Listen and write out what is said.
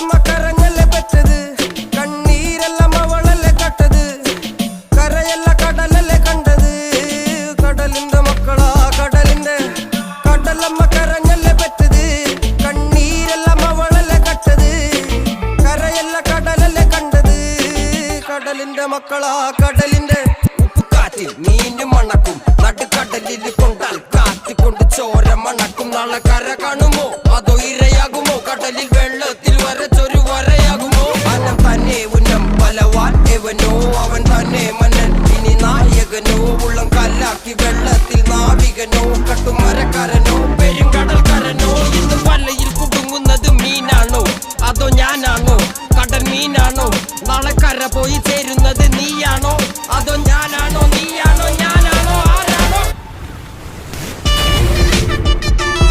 കടലമ്മ കരഞ്ഞല്ലേ പെറ്റത് കണ്ണീരെല്ലാം അവളല്ലേ കട്ടത് കരയല്ല കടലല്ലേ കണ്ടത് കടലിന്റെ മക്കളാ കടലിന്റെ കടലമ്മ കരഞ്ഞല്ലേ പെറ്റത് കണ്ണീരെല്ലാം അവളല്ലേ കട്ടത് കരയല്ല കടലല്ലേ കണ്ടത് കടലിന്റെ മക്കളാ കടലിന്റെ ഉപ്പുകാറ്റിൽ മീന് മണക്കും നടുക്കടലിൽ കൊണ്ടാൽ കാറ്റിക്കൊണ്ട് ചോര മണക്കും നാളെ കര കാണുമോ അതോ ഇരയാകുമോ കടലിൽ വെള്ളത്തിൽ വരച്ചൊരു വരയാകുമോ അനം തന്നെ ഉന്നം ബലവാൻ എവനോ അവൻ തന്നെ മന്നൻ ഇനി നായകനോ ഉള്ളം കല്ലാക്കി വെള്ളത്തിൽ നാവികനോ കട്ടുമരക്കാരനോ പെരുങ്ക